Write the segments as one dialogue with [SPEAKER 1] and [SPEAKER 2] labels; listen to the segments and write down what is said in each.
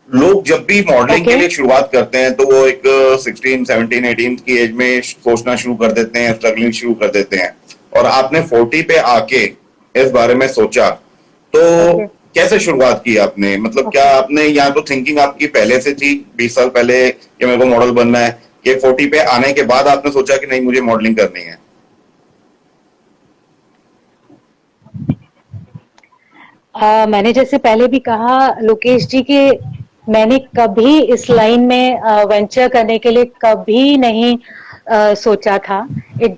[SPEAKER 1] लोग जब भी मॉडलिंग के
[SPEAKER 2] ओके।
[SPEAKER 1] लिए शुरुआत करते हैं तो वो एक 16, 17, 18 की एज में सोचना शुरू कर देते हैं, स्ट्रगलिंग शुरू कर देते हैं। और आपने 40 पे आके इस बारे में सोचा, तो
[SPEAKER 2] ओके।
[SPEAKER 1] कैसे शुरुआत की आपने? मतलब क्या
[SPEAKER 2] ओके।
[SPEAKER 1] आपने, या तो थिंकिंग आपकी पहले से थी 20 साल पहले कि मेरे को मॉडल बनना है, कि 40 पे आने के बाद आपने सोचा कि नहीं मुझे मॉडलिंग करनी है?
[SPEAKER 2] मैंने जैसे पहले भी कहा लोकेश जी कि मैंने कभी इस लाइन में वेंचर करने के लिए कभी नहीं सोचा था। It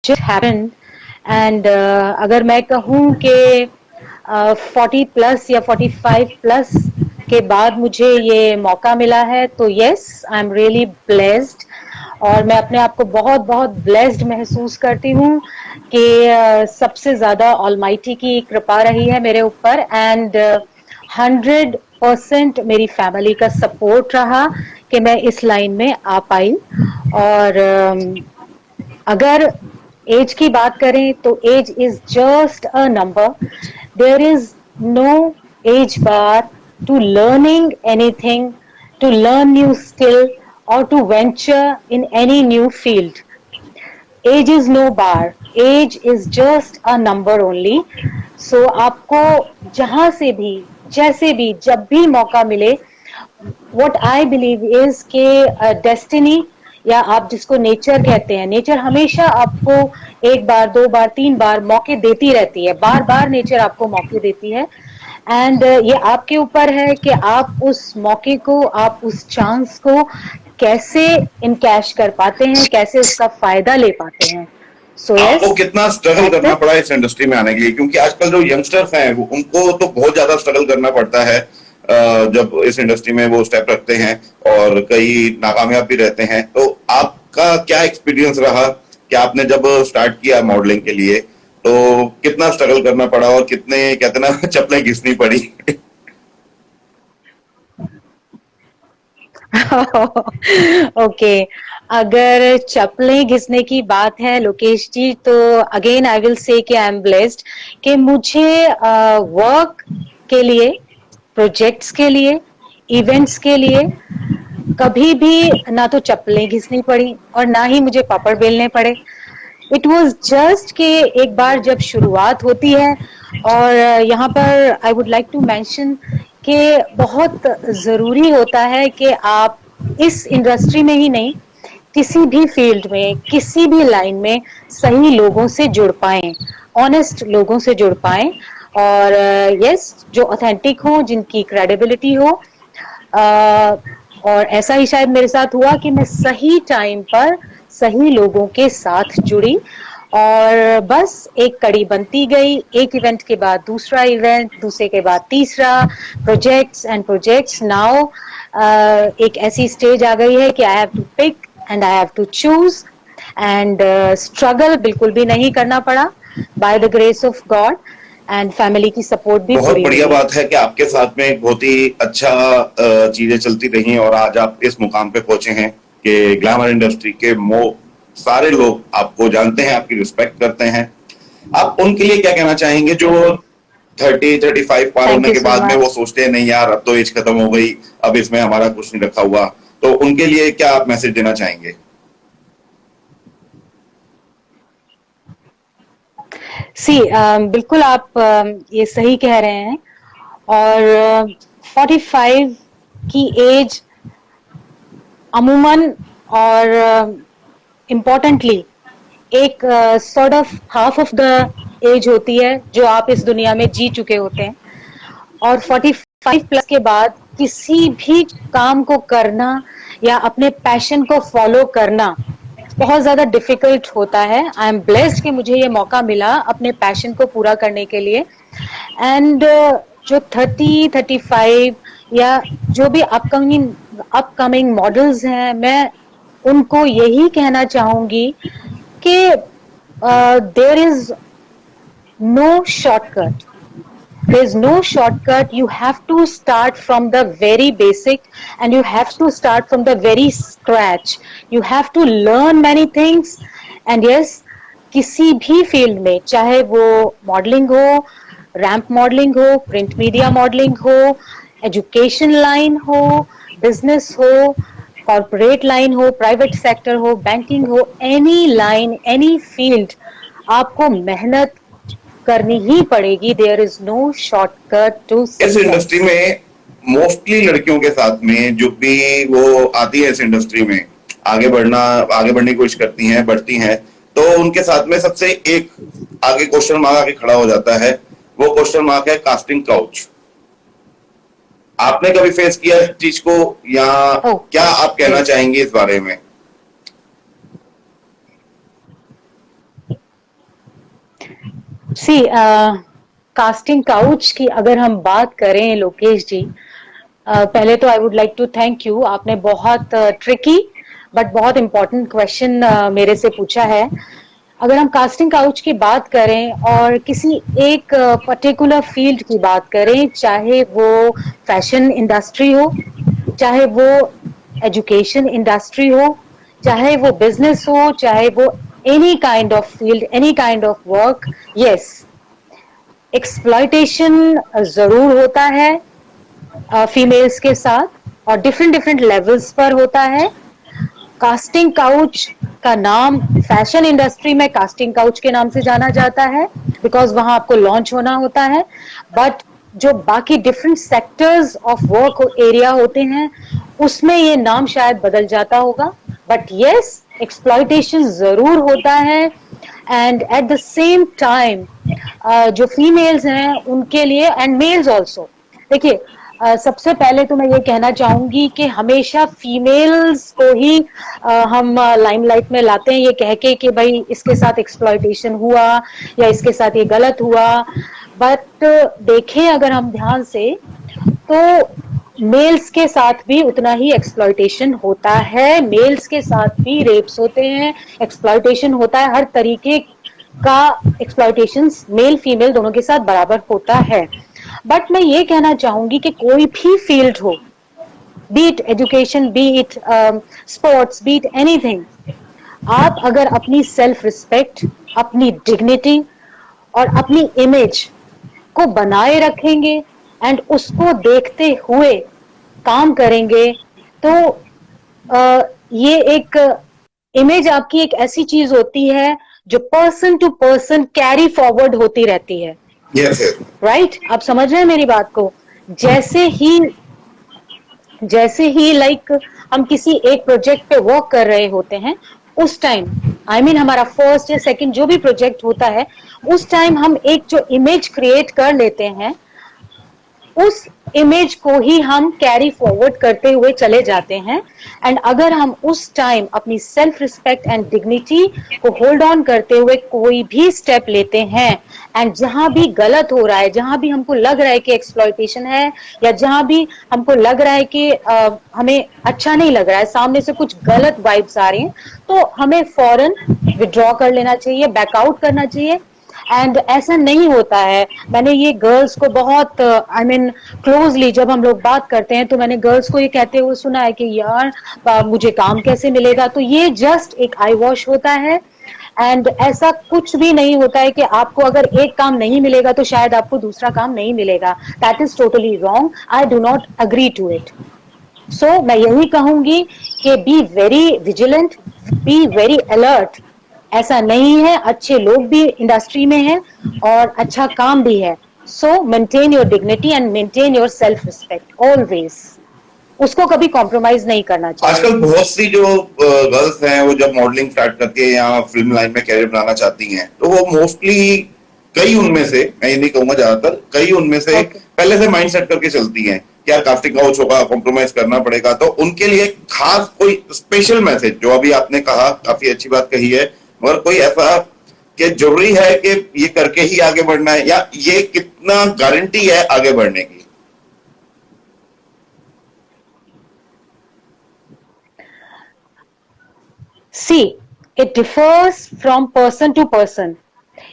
[SPEAKER 2] just happened. एंड अगर मैं कहूँ कि 40 प्लस या 45 प्लस के बाद मुझे ये मौका मिला है तो yes I am really blessed. और मैं अपने आप को बहुत बहुत ब्लेस्ड महसूस करती हूँ कि सबसे ज्यादा ऑलमाइटी की कृपा रही है मेरे ऊपर। एंड 100% मेरी फैमिली का सपोर्ट रहा कि मैं इस लाइन में आ पाई। और अगर एज की बात करें तो age is just a number. There is no age bar to learning anything, to learn new skill or to venture in any new field. Age is no bar. Age is just a number only. So आपको जहां से भी, जैसे भी, जब भी मौका मिले, what I believe is कि डेस्टिनी या आप जिसको नेचर कहते हैं, नेचर हमेशा आपको एक बार, दो बार, तीन बार मौके देती रहती है, बार बार नेचर आपको मौके देती है। एंड ये आपके ऊपर है कि आप उस मौके को, आप उस चांस को कैसे इनकैश कर पाते हैं, कैसे उसका फायदा ले पाते हैं। सो
[SPEAKER 1] आपको
[SPEAKER 2] यस,
[SPEAKER 1] कितना स्ट्रगल
[SPEAKER 2] दैट्स
[SPEAKER 1] करना
[SPEAKER 2] इट।
[SPEAKER 1] पड़ा इस इंडस्ट्री में आने के लिए? क्योंकि आजकल जो यंगस्टर्स हैं उनको तो बहुत ज्यादा स्ट्रगल करना पड़ता है जब इस इंडस्ट्री में वो स्टेप रखते हैं, और कई नाकामयाब भी रहते हैं। तो आपका क्या एक्सपीरियंस रहा कि आपने जब स्टार्ट किया मॉडलिंग के लिए तो कितना स्ट्रगल करना पड़ा और कितने, कहते ना, चप्पलें घिसनी पड़ी?
[SPEAKER 2] ओके। अगर चप्पलें घिसने की बात है लोकेश जी तो अगेन आई विल से कि आई एम ब्लेस्ड कि मुझे वर्क के लिए, प्रोजेक्ट्स के लिए, इवेंट्स के लिए कभी भी ना तो चप्पलें घिसनी पड़ी और ना ही मुझे पापड़ बेलने पड़े। इट वॉज जस्ट कि एक बार जब शुरुआत होती है, और यहाँ पर I would like to mention कि बहुत जरूरी होता है कि आप इस इंडस्ट्री में ही नहीं, किसी भी फील्ड में, किसी भी लाइन में सही लोगों से जुड़ पाएं, ऑनेस्ट लोगों से जुड़ पाएं। और यस, जो ऑथेंटिक हो, जिनकी क्रेडिबिलिटी हो। और ऐसा ही शायद मेरे साथ हुआ कि मैं सही टाइम पर सही लोगों के साथ जुड़ी, और बस एक कड़ी बनती गई, एक इवेंट के बाद दूसरा इवेंट, दूसरे के बाद तीसरा, प्रोजेक्ट्स एंड प्रोजेक्ट्स। नाउ एक ऐसी स्टेज आ गई है कि I have to pick and I have to choose. And struggle बिल्कुल भी नहीं करना पड़ा, by the grace of God. And family की सपोर्ट भी
[SPEAKER 1] बहुत
[SPEAKER 2] पूरी
[SPEAKER 1] बढ़िया
[SPEAKER 2] मिली।
[SPEAKER 1] बात है कि आपके साथ में एक बहुत ही अच्छा चीजें चलती रही और आज आप इस मुकाम पे पहुंचे हैं कि ग्लैमर इंडस्ट्री के सारे लोग आपको जानते हैं, आपकी रिस्पेक्ट करते हैं। आप उनके लिए क्या कहना चाहेंगे जो 30, 35 पार
[SPEAKER 2] थैंक
[SPEAKER 1] होने
[SPEAKER 2] यू
[SPEAKER 1] के
[SPEAKER 2] सो
[SPEAKER 1] बाद में वो
[SPEAKER 2] मच।
[SPEAKER 1] सोचते हैं नहीं यार अब तो एज खत्म हो गई, अब इसमें हमारा कुछ नहीं रखा हुआ? तो उनके लिए क्या आप मैसेज देना चाहेंगे?
[SPEAKER 2] सी बिल्कुल आप ये सही कह रहे हैं। और 45 की एज अमूमन और इम्पोर्टेंटली एक sort of half of the age होती है जो आप इस दुनिया में जी चुके होते हैं। और 45 प्लस के बाद किसी भी काम को करना या अपने पैशन को फॉलो करना बहुत ज्यादा डिफिकल्ट होता है। आई एम ब्लेस्ड कि मुझे ये मौका मिला अपने पैशन को पूरा करने के लिए। एंड जो 30, 35 या जो भी अपकमिंग अपकमिंग मॉडल्स हैं, मैं उनको यही कहना चाहूंगी कि there is no shortcut. there's no shortcut. You have to start from the very basic, and you have to start from the very scratch. You have to learn many things. And yes, किसी भी field में, चाहे वो modelling हो, ramp modelling हो, print media modelling हो, education line हो, business हो, कॉर्पोरेट लाइन हो, प्राइवेट सेक्टर हो, बैंकिंग हो, एनी लाइन, एनी फील्ड, आपको मेहनत करनी ही पड़ेगी. There is no shortcut to
[SPEAKER 1] इस इंडस्ट्री
[SPEAKER 2] सक्सेस.
[SPEAKER 1] में मोस्टली लड़कियों के साथ में जो भी वो आती है इस इंडस्ट्री में आगे बढ़ने की कोशिश करती हैं, बढ़ती हैं, तो उनके साथ में सबसे एक आगे क्वेश्चन मार्क आके खड़ा हो जाता है. वो क्वेश्चन मार्क है कास्टिंग काउच. आपने कभी फेस किया इस चीज को, या क्या आप कहना चाहेंगे इस बारे में?
[SPEAKER 2] सी कास्टिंग काउच की अगर हम बात करें लोकेश जी, पहले तो I would like to thank you. आपने बहुत ट्रिकी बट बहुत इंपॉर्टेंट क्वेश्चन मेरे से पूछा है. अगर हम कास्टिंग काउच की बात करें और किसी एक पर्टिकुलर फील्ड की बात करें, चाहे वो फैशन इंडस्ट्री हो, चाहे वो एजुकेशन इंडस्ट्री हो, चाहे वो बिजनेस हो, चाहे वो any kind of field, any kind of work, yes, exploitation जरूर होता है फीमेल्स के साथ, और डिफरेंट डिफरेंट लेवल्स पर होता है. कास्टिंग काउच का नाम फैशन इंडस्ट्री में कास्टिंग काउच के नाम से जाना जाता है, बिकॉज वहां आपको लॉन्च होना होता है. बट जो बाकी different sectors of work area होते हैं, उसमें ये नाम शायद बदल जाता होगा. बट यस, एक्सप्लॉयटेशन जरूर होता है. And at the same time जो फीमेल्स हैं उनके लिए, एंड मेल्स ऑल्सो, देखिए सबसे पहले तो मैं ये कहना चाहूंगी कि हमेशा फीमेल्स को ही हम लाइमलाइट में लाते हैं, ये कह के कि भाई इसके साथ एक्सप्लॉयटेशन हुआ या इसके साथ ये गलत हुआ. बट देखें अगर हम ध्यान से, तो मेल्स के साथ भी उतना ही एक्सप्लॉयटेशन होता है. मेल्स के साथ भी रेप्स होते हैं, एक्सप्लॉयटेशन होता है. हर तरीके का एक्सप्लॉयटेशन मेल फीमेल दोनों के साथ बराबर होता है. बट मैं ये कहना चाहूंगी कि कोई भी फील्ड हो, B it education, B it sports, B it anything, आप अगर अपनी सेल्फ रिस्पेक्ट, अपनी डिग्निटी और अपनी इमेज को बनाए रखेंगे एंड उसको देखते हुए काम करेंगे, तो ये एक इमेज आपकी एक ऐसी चीज होती है जो person to person carry forward होती रहती है.
[SPEAKER 1] यस yes,
[SPEAKER 2] राइट आप समझ रहे हैं मेरी बात को. जैसे ही लाइक हम किसी एक प्रोजेक्ट पे वर्क कर रहे होते हैं, उस टाइम आई मीन हमारा फर्स्ट या सेकंड जो भी प्रोजेक्ट होता है, उस टाइम हम एक जो इमेज क्रिएट कर लेते हैं, उस इमेज को ही हम कैरी फॉरवर्ड करते हुए चले जाते हैं. एंड अगर हम उस टाइम अपनी सेल्फ रिस्पेक्ट एंड डिग्निटी को होल्ड ऑन करते हुए कोई भी स्टेप लेते हैं, एंड जहां भी गलत हो रहा है, जहां भी हमको लग रहा है कि एक्सप्लॉयटेशन है, या जहां भी हमको लग रहा है कि हमें अच्छा नहीं लग रहा है, सामने से कुछ गलत वाइब्स आ रही हैं, तो हमें फौरन विड्रॉ कर लेना चाहिए, बैकआउट करना चाहिए. एंड ऐसा नहीं होता है. मैंने ये गर्ल्स को बहुत आई मीन क्लोजली जब हम लोग बात करते हैं, तो मैंने गर्ल्स को ये कहते हुए सुना है कि यार मुझे काम कैसे मिलेगा. तो ये जस्ट एक आई वॉश होता है. एंड ऐसा कुछ भी नहीं होता है कि आपको अगर एक काम नहीं मिलेगा तो शायद आपको दूसरा काम नहीं मिलेगा. That is totally wrong. I do not agree to it. So मैं यही कहूंगी कि be very vigilant, be very alert. ऐसा नहीं है, अच्छे लोग भी इंडस्ट्री में हैं और अच्छा काम भी है. सो maintain your dignity and maintain your self respect always. उसको कभी कॉम्प्रोमाइज नहीं करना चाहिए.
[SPEAKER 1] आजकल बहुत सी जो गर्ल्स हैं वो जब मॉडलिंग स्टार्ट करती है या फिल्म लाइन में कैरियर बनाना चाहती हैं, तो वो मोस्टली कई उनमें से, मैं ये नहीं कहूंगा ज्यादातर, कई उनमें से पहले से माइंड सेट करके चलती हैं कि यार कास्टिंग काउच होगा, कॉम्प्रोमाइज करना पड़ेगा. तो उनके लिए खास कोई स्पेशल मैसेज, जो अभी आपने कहा काफी अच्छी बात कही है, मगर कोई ऐसा कि जरूरी है कि ये करके ही आगे बढ़ना है, या ये कितना गारंटी है आगे बढ़ने की?
[SPEAKER 2] See, it differs from person to person.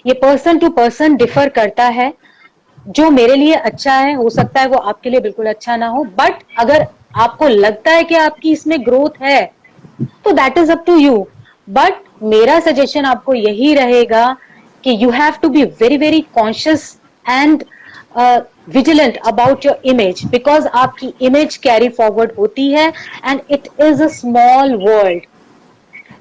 [SPEAKER 2] ये पर्सन टू पर्सन डिफर करता है. जो मेरे लिए अच्छा है, हो सकता है वो आपके लिए बिल्कुल अच्छा ना हो. बट अगर आपको लगता है कि आपकी इसमें ग्रोथ है, तो that is up to you. But मेरा सजेशन आपको यही रहेगा कि you have to be very very conscious and vigilant about your image, because आपकी इमेज कैरी फॉरवर्ड होती है and it is a small world.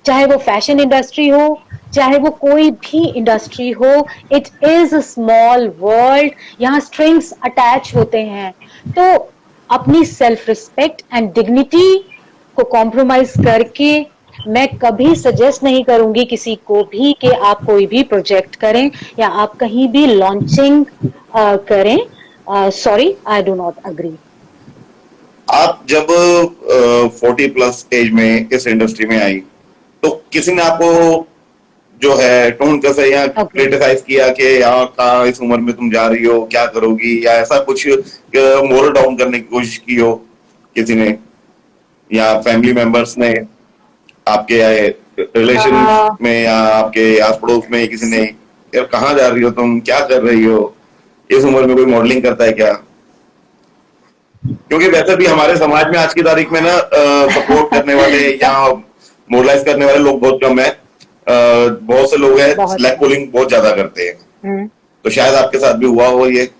[SPEAKER 2] चाहे वो फैशन इंडस्ट्री हो, चाहे वो कोई भी इंडस्ट्री हो, it is a small world. यहाँ स्ट्रिंग्स अटैच होते हैं, तो अपनी सेल्फ रिस्पेक्ट एंड डिग्निटी को कॉम्प्रोमाइज करके मैं कभी सजेस्ट नहीं करूंगी किसी को भी कि आप कोई भी प्रोजेक्ट करें या आप कहीं भी लॉन्चिंग करें। Sorry, I do not agree.
[SPEAKER 1] आप जब 40+ एज में इस इंडस्ट्री में आई, तो किसी ने आपको जो है टोन कैसे या
[SPEAKER 2] Okay.
[SPEAKER 1] क्रिटिसाइज किया कि यार कहाँ इस उम्र में तुम जा रही हो, क्या करोगी, या ऐसा कुछ मोरल डाउन करने की कोशिश की हो किसी ने, या फैमिली मेंबर्स ने आपके रिलेशन में या आपके आस पड़ोस में किसी ने, यार कहाँ जा रही हो तुम, क्या कर रही हो, इस उम्र में कोई मॉडलिंग करता है क्या? क्योंकि वैसे भी हमारे समाज में आज की तारीख में ना सपोर्ट करने वाले या मोरलाइज करने वाले लोग बहुत कम है। बहुत से लोग हैं
[SPEAKER 2] बहुत
[SPEAKER 1] स्लैक पुलिंग बहुत ज्यादा करते हैं, तो शायद आपके साथ भी हुआ हो ये।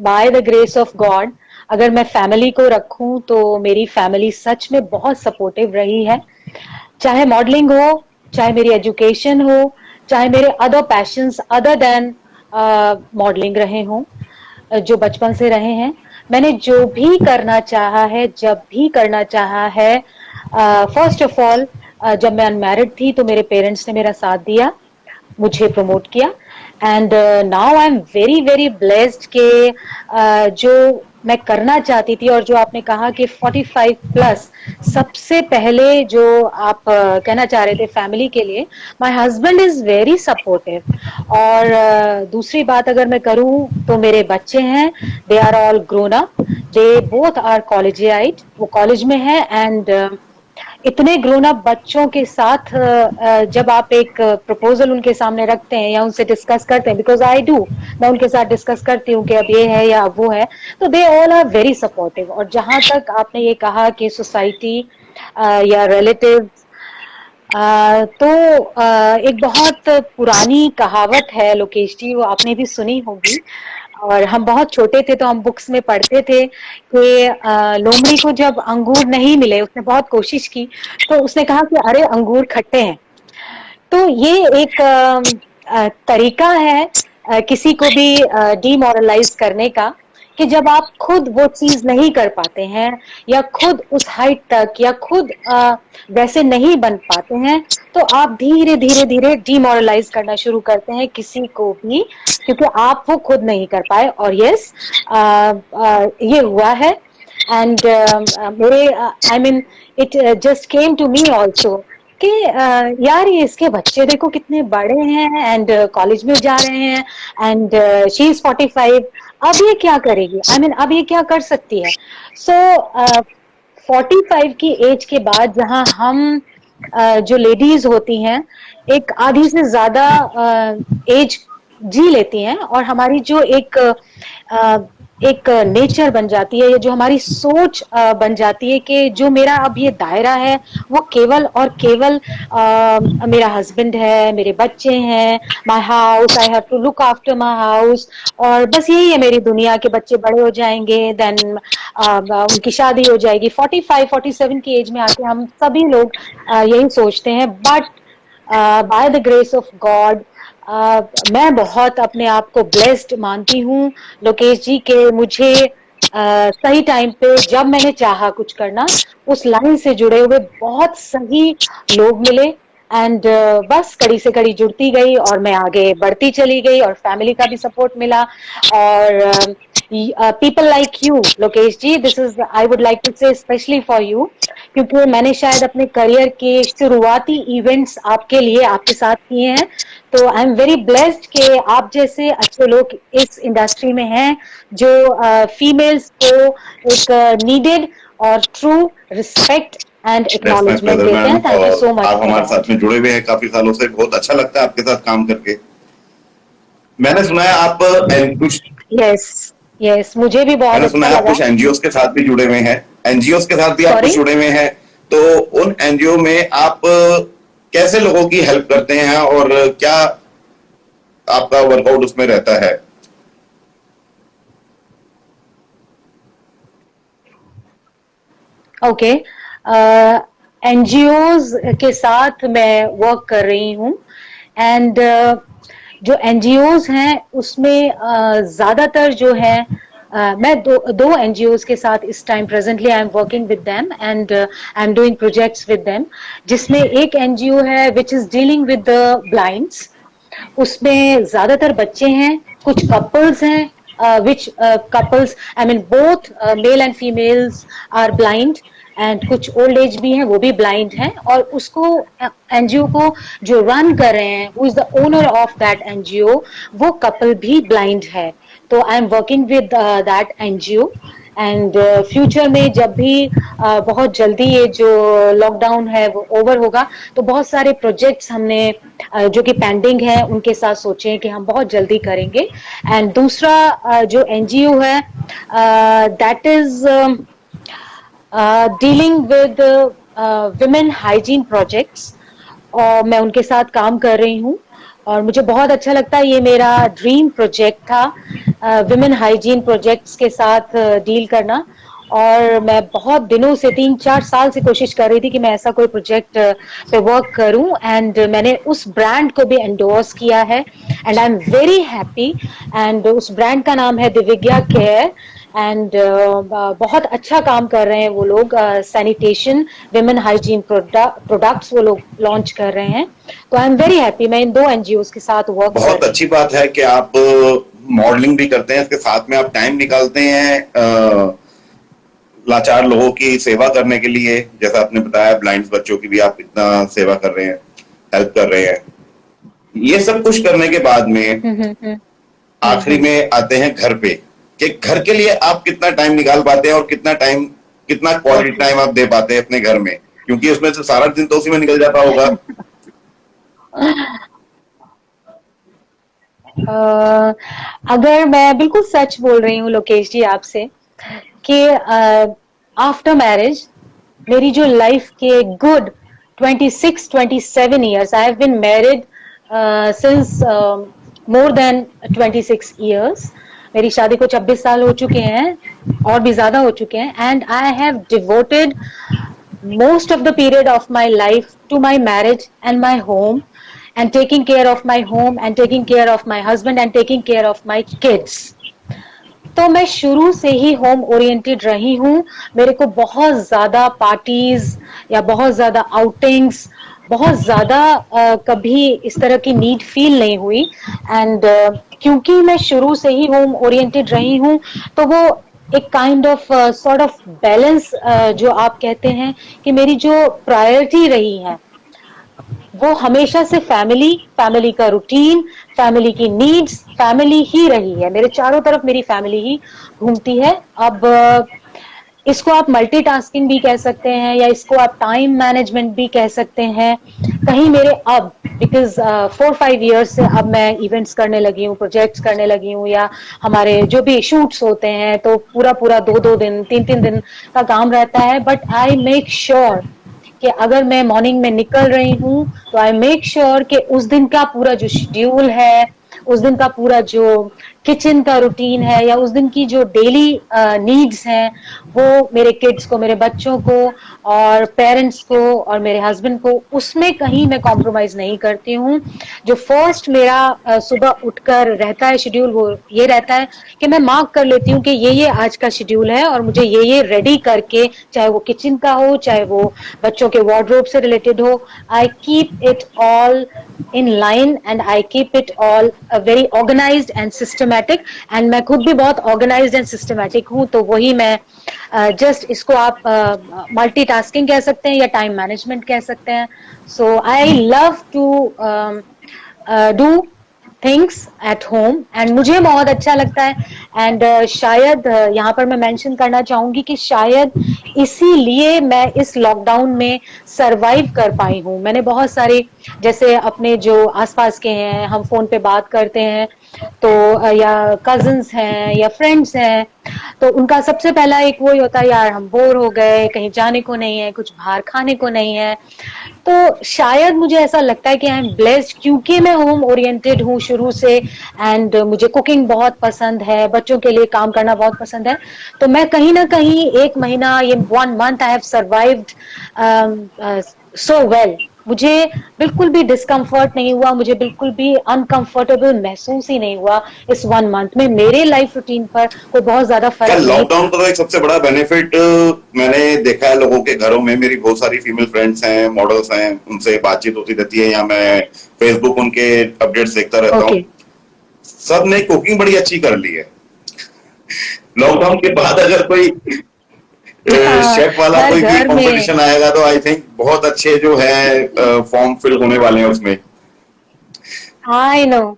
[SPEAKER 2] Bye the grace of God, अगर मैं फैमिली को रखूं तो मेरी फैमिली सच में बहुत सपोर्टिव रही है। चाहे मॉडलिंग हो, चाहे मेरी एजुकेशन हो, चाहे मेरे other patience other than modelling रहे हों, जो बचपन से रहे हैं। मैंने जो भी करना चाहा है, जब भी करना चाहा है, फर्स्ट ऑफ ऑल जब मैं अनमैरिड थी तो मेरे पेरेंट्स ने मेरा साथ दिया, मुझे प्रमोट किया। And now I am very very blessed के जो मैं करना चाहती थी और जो आपने कहा कि 45+ सबसे पहले जो आप कहना चाह रहे थे फैमिली के लिए, my husband is very supportive. और दूसरी बात अगर मैं करूं तो मेरे बच्चे हैं, they are all grown up, they both are collegiate, वो कॉलेज में है। एंड इतने ग्रोन अप बच्चों के साथ जब आप एक प्रपोजल उनके सामने रखते हैं या उनसे डिस्कस करते हैं, बिकॉज आई डू, मैं उनके साथ डिस्कस करती हूँ कि अब ये है या अब वो है, तो they all are very supportive. और जहां तक आपने ये कहा कि सोसाइटी या रिलेटिव, तो एक बहुत पुरानी कहावत है लोकेश जी, वो आपने भी सुनी होगी, और हम बहुत छोटे थे तो हम बुक्स में पढ़ते थे कि लोमड़ी को जब अंगूर नहीं मिले, उसने बहुत कोशिश की, तो उसने कहा कि अरे अंगूर खट्टे हैं। तो ये एक तरीका है किसी को भी डीमोरलाइज करने का, कि जब आप खुद वो चीज नहीं कर पाते हैं या खुद उस हाइट तक या खुद वैसे नहीं बन पाते हैं, तो आप धीरे धीरे धीरे डीमोरलाइज करना शुरू करते हैं किसी को भी, क्योंकि आप वो खुद नहीं कर पाए। और यस, ये हुआ है। एंड मेरे I mean it just came to me also कि यार ये इसके बच्चे देखो कितने बड़े हैं एंड कॉलेज में जा रहे हैं, एंड शी इज 45, अब ये क्या करेगी, आई मीन अब ये क्या कर सकती है। सो 45 की एज के बाद जहां हम जो लेडीज होती हैं एक आधी से ज्यादा एज जी लेती हैं, और हमारी जो एक नेचर बन जाती है, ये जो हमारी सोच बन जाती है कि जो मेरा अब ये दायरा है वो केवल और केवल मेरा हस्बैंड है, मेरे बच्चे हैं, my house, I have to look after my house, और बस यही है मेरी दुनिया के बच्चे बड़े हो जाएंगे, देन उनकी शादी हो जाएगी। 45-47 की एज में आके हम सभी लोग यही सोचते हैं। But by the grace of God मैं बहुत अपने आप को ब्लेस्ड मानती हूँ लोकेश जी, के मुझे सही टाइम पे जब मैंने चाहा कुछ करना, उस लाइन से जुड़े हुए बहुत सही लोग मिले, एंड बस कड़ी से कड़ी जुड़ती गई और मैं आगे बढ़ती चली गई, और फैमिली का भी सपोर्ट मिला। और people like you Lokesh ji, this is I would like to say specially for you, क्योंकि मैंने शायद अपने करियर के शुरुआती इवेंट्स आपके लिए आपके साथ किए हैं, तो आई एम वेरी ब्लेस्ड कि आप जैसे अच्छे लोग इस इंडस्ट्री में हैं जो फीमेल्स को एक नीडेड और ट्रू रिस्पेक्ट एंड एक्नॉलेजमेंट देते हैं। Thank you so much.
[SPEAKER 1] आप हमारे साथ में जुड़े हुए हैं काफी सालों से, बहुत अच्छा लगता है आपके साथ काम करके। मैंने सुना है आप कुछ
[SPEAKER 2] यस मुझे भी बहुत
[SPEAKER 1] मैंने सुना
[SPEAKER 2] अच्छा
[SPEAKER 1] है आप
[SPEAKER 2] लगा।
[SPEAKER 1] कुछ एनजीओ के साथ भी जुड़े हुए हैं, एनजीओ के साथ भी आप
[SPEAKER 2] Sorry?
[SPEAKER 1] कुछ जुड़े हुए हैं, तो उन एनजीओ में आप कैसे लोगों की हेल्प करते हैं और क्या आपका वर्कआउट उसमें रहता है?
[SPEAKER 2] ओके, एनजीओज के साथ मैं वर्क कर रही हूँ एंड जो एनजीओज हैं उसमें ज्यादातर जो है मैं दो एनजीओज के साथ इस time presently I am working with them and I am doing projects with them, जिसमें एक एनजीओ है which is dealing with the blinds. उसमें ज्यादातर बच्चे हैं, कुछ कपल्स हैं, which couples, I mean both male and females are blind, and कुछ ओल्ड एज भी हैं वो भी ब्लाइंड हैं, और उसको एनजीओ को जो रन कर रहे हैं, who is the owner of that NGO, वो कपल भी ब्लाइंड है। तो I am working with that NGO and future में जब भी बहुत जल्दी ये जो लॉकडाउन है वो ओवर होगा तो बहुत सारे प्रोजेक्ट्स हमने जो कि पेंडिंग है उनके साथ सोचे हैं कि हम बहुत जल्दी करेंगे। एंड दूसरा जो एनजीओ है that is dealing with women hygiene projects, और मैं उनके साथ काम कर रही हूँ और मुझे बहुत अच्छा लगता है। ये मेरा ड्रीम प्रोजेक्ट था, विमेन हाइजीन प्रोजेक्ट्स के साथ डील करना, और मैं बहुत दिनों से 3-4 साल से कोशिश कर रही थी कि मैं ऐसा कोई प्रोजेक्ट पे वर्क करूं, एंड मैंने उस ब्रांड को भी एंडोर्स किया है and I am very happy. And उस ब्रांड का नाम है दिव्या केयर एंड बहुत अच्छा काम कर रहे हैं वो लोग, सैनिटेशन विमेन हाइजीन प्रोडक्ट्स वो लोग लॉन्च कर रहे हैं। तो आई एम वेरी हैप्पी, मैं इन दो एनजीओज के साथ वर्क कर
[SPEAKER 1] बहुत
[SPEAKER 2] रही
[SPEAKER 1] अच्छी बात है कि आप मॉडलिंग भी करते हैं, इसके साथ में आप टाइम निकालते हैं लाचार लोगों की सेवा करने के लिए। जैसा आपने बताया ब्लाइंड बच्चों की भी आप इतना सेवा कर रहे हैं, हेल्प कर रहे हैं। ये सब कुछ करने के बाद में आखिरी में आते हैं घर पे, कि घर के लिए आप कितना टाइम निकाल पाते हैं और कितना क्वालिटी टाइम आप दे पाते हैं अपने घर में, क्योंकि उसमें से सारा दिन तो उसी में निकल जाता होगा।
[SPEAKER 2] अगर मैं बिल्कुल सच बोल रही हूँ लोकेश जी आपसे कि आफ्टर मैरिज मेरी जो लाइफ के good 26-27 years, I have been married since more than 26 years, मेरी शादी को 26 साल हो चुके हैं और भी ज्यादा हो चुके हैं, and I have devoted most of the period of my life to my marriage and my home, and taking care of my home and taking care of my husband and taking care of my kids. तो मैं शुरू से ही home oriented रही हूँ। मेरे को बहुत ज्यादा पार्टीज या बहुत ज्यादा आउटिंग्स, बहुत ज्यादा कभी इस तरह की नीड फील नहीं हुई, एंड क्योंकि मैं शुरू से ही होम ओरिएंटेड रही हूँ तो वो एक kind of sort of balance जो आप कहते हैं कि मेरी जो प्रायोरिटी रही है वो हमेशा से फैमिली का रूटीन, फैमिली की नीड्स, फैमिली ही रही है। मेरे चारों तरफ मेरी फैमिली ही घूमती है। अब इसको आप मल्टीटास्किंग भी कह सकते हैं या इसको आप टाइम मैनेजमेंट भी कह सकते हैं। कहीं मेरे अब बिकॉज 4-5 years से अब मैं इवेंट्स करने लगी हूँ, प्रोजेक्ट्स करने लगी हूँ, या हमारे जो भी शूट्स होते हैं तो पूरा 2-2 दिन 3-3 दिन का काम रहता है, बट आई मेक श्योर कि अगर मैं मॉर्निंग में निकल रही हूँ तो आई मेक श्योर कि उस दिन का पूरा जो शेड्यूल है, उस दिन का पूरा जो किचन का रूटीन है या उस दिन की जो डेली नीड्स हैं वो मेरे किड्स को, मेरे बच्चों को और पेरेंट्स को और मेरे हस्बैंड को, उसमें कहीं मैं कॉम्प्रोमाइज नहीं करती हूँ। जो फर्स्ट मेरा सुबह उठकर रहता है शेड्यूल वो ये रहता है कि मैं मार्क कर लेती हूँ कि ये आज का शेड्यूल है और मुझे ये रेडी करके, चाहे वो किचन का हो चाहे वो बच्चों के वार्डरोब से रिलेटेड हो, I keep it all in line and I keep it all very organized and systematic, and मैं खुद भी बहुत organized and systematic हूँ। तो वही मैं just इसको आप multitasking कह सकते हैं या time management कह सकते हैं। So I love to do things at home and मुझे बहुत अच्छा लगता है। एंड शायद यहाँ पर मैं मेंशन करना चाहूंगी कि शायद इसीलिए मैं इस लॉकडाउन में सरवाइव कर पाई हूँ। मैंने बहुत सारे जैसे अपने जो आसपास के हैं, हम फोन पे बात करते हैं तो या कजिन्स हैं या फ्रेंड्स हैं तो उनका सबसे पहला एक वही होता है, यार हम बोर हो गए, कहीं जाने को नहीं है, कुछ बाहर खाने को नहीं है। तो शायद मुझे ऐसा लगता है कि आई एम ब्लेस्ड, क्योंकि मैं होम ओरिएंटेड हूँ शुरू से, एंड मुझे कुकिंग बहुत पसंद है, बच्चों के लिए काम करना बहुत पसंद है। तो मैं कहीं ना कहीं एक महीना, ये 1 month I have survived so well. मुझे बिल्कुल भी डिस्कम्फर्ट नहीं हुआ, मुझे बिल्कुल भी अनकंफर्टेबल महसूस ही नहीं हुआ इस 1 मंथ में। मेरे लाइफ रूटीन पर कोई बहुत ज्यादा
[SPEAKER 1] क्या
[SPEAKER 2] फर्क नहीं
[SPEAKER 1] लॉकडाउन
[SPEAKER 2] पड़ा।
[SPEAKER 1] का तो एक सबसे बड़ा बेनिफिट मैंने देखा है लोगों के घरों में, मेरी बहुत सारी फीमेल फ्रेंड्स हैं, मॉडल्स हैं, उनसे बातचीत होती रहती है या मैं फेसबुक उनके अपडेट्स देखता रहता हूँ।
[SPEAKER 2] ओके।
[SPEAKER 1] सब ने कुकिंग बड़ी अच्छी कर ली है लॉकडाउन के बाद। अगर कोई शेफ वाला
[SPEAKER 2] हर
[SPEAKER 1] कोई भी
[SPEAKER 2] घर में।
[SPEAKER 1] कंपटीशन आएगा तो आई थिंक बहुत अच्छे जो है फॉर्म फिल होने वाले हैं उसमें।
[SPEAKER 2] I know,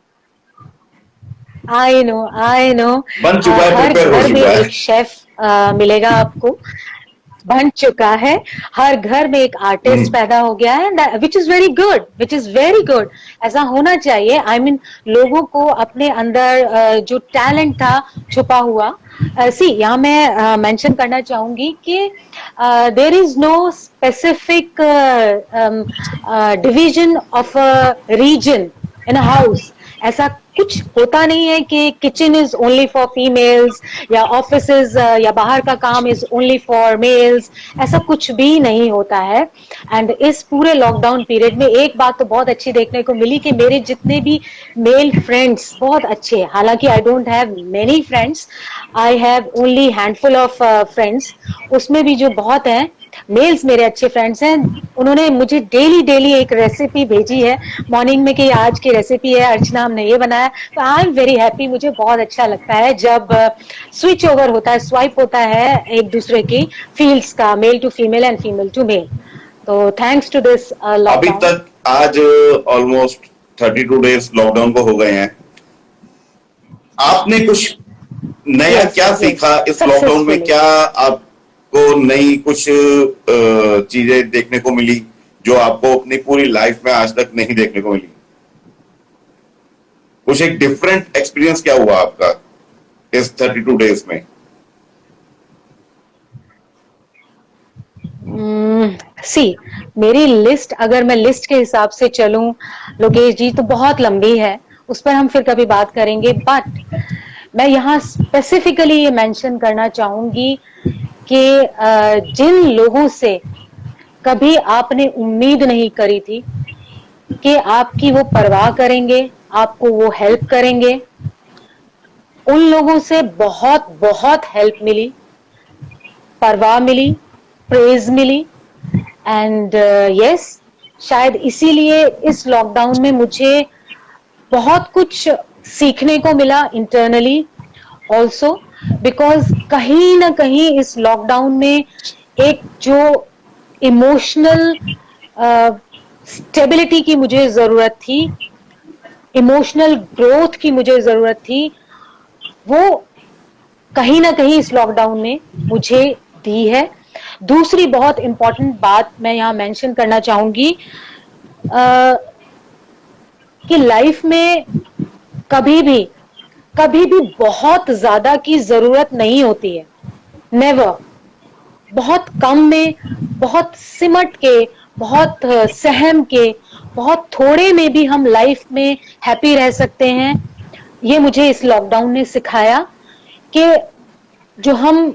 [SPEAKER 2] I know, I know.
[SPEAKER 1] बन चुका है,
[SPEAKER 2] हर
[SPEAKER 1] प्रिपेयर हो
[SPEAKER 2] घर में
[SPEAKER 1] चुका है।
[SPEAKER 2] एक शेफ मिलेगा आपको, बन चुका है। हर घर में एक आर्टिस्ट पैदा हो गया है, which is very good, which is very good. ऐसा होना चाहिए। आई मीन लोगों को अपने अंदर जो टैलेंट था छुपा हुआ, सी यहाँ मैं मेंशन करना चाहूंगी कि there is no specific division of a region in a house. ऐसा कुछ होता नहीं है कि kitchen is only for females, या ऑफिसेज या बाहर का काम इज ओनली फॉर मेल्स। ऐसा कुछ भी नहीं होता है। एंड इस पूरे लॉकडाउन पीरियड में एक बात तो बहुत अच्छी देखने को मिली कि मेरे जितने भी मेल फ्रेंड्स बहुत अच्छे, हालांकि I don't have many friends, I have only handful of friends, उसमें भी जो बहुत हैं मेल्स मेरे अच्छे फ्रेंड्स हैं, उन्होंने मुझे डेली डेली एक रेसिपी भेजी है मॉर्निंग में कि आज की रेसिपी है, अर्चना हमने ये बनाया। तो आई एम वेरी हैप्पी। मुझे बहुत अच्छा लगता है जब स्विच ओवर होता है, स्वाइप होता है एक दूसरे की फील्ड्स का, male to female and female to male. तो थैंक्स टू दिस
[SPEAKER 1] अभी
[SPEAKER 2] लॉकडाउन।
[SPEAKER 1] तक आज ऑलमोस्ट 32 डेज लॉकडाउन को हो गए हैं। आपने कुछ नया
[SPEAKER 2] यस,
[SPEAKER 1] क्या
[SPEAKER 2] यस,
[SPEAKER 1] सीखा इस लॉकडाउन में?
[SPEAKER 2] सक्सेसफुली।
[SPEAKER 1] क्या आपको नई कुछ चीजें देखने को मिली जो आपको अपनी पूरी लाइफ में आज तक नहीं देखने को मिली? कुछ एक डिफरेंट एक्सपीरियंस क्या हुआ आपका इस 32 डेज में?
[SPEAKER 2] सी मेरी लिस्ट, अगर मैं लिस्ट के हिसाब से चलूं लोकेश जी, तो बहुत लंबी है, उस पर हम फिर कभी बात करेंगे। बट मैं यहाँ स्पेसिफिकली ये मेंशन करना चाहूंगी कि जिन लोगों से कभी आपने उम्मीद नहीं करी थी कि आपकी वो परवाह करेंगे, आपको वो हेल्प करेंगे, उन लोगों से बहुत बहुत हेल्प मिली, परवाह मिली, प्रेज मिली। एंड यस, शायद इसीलिए इस लॉकडाउन में मुझे बहुत कुछ सीखने को मिला इंटरनली ऑल्सो, बिकॉज कहीं ना कहीं इस लॉकडाउन में एक जो इमोशनल स्टेबिलिटी की मुझे जरूरत थी, इमोशनल ग्रोथ की मुझे जरूरत थी, वो कहीं ना कहीं इस लॉकडाउन ने मुझे दी है। दूसरी बहुत इंपॉर्टेंट बात मैं यहाँ मेंशन करना चाहूंगी कि लाइफ में कभी भी बहुत ज्यादा की जरूरत नहीं होती है, नेवर। बहुत कम में, बहुत सिमट के, बहुत सहम के, बहुत थोड़े में भी हम लाइफ में हैप्पी रह सकते हैं। ये मुझे इस लॉकडाउन ने सिखाया कि जो हम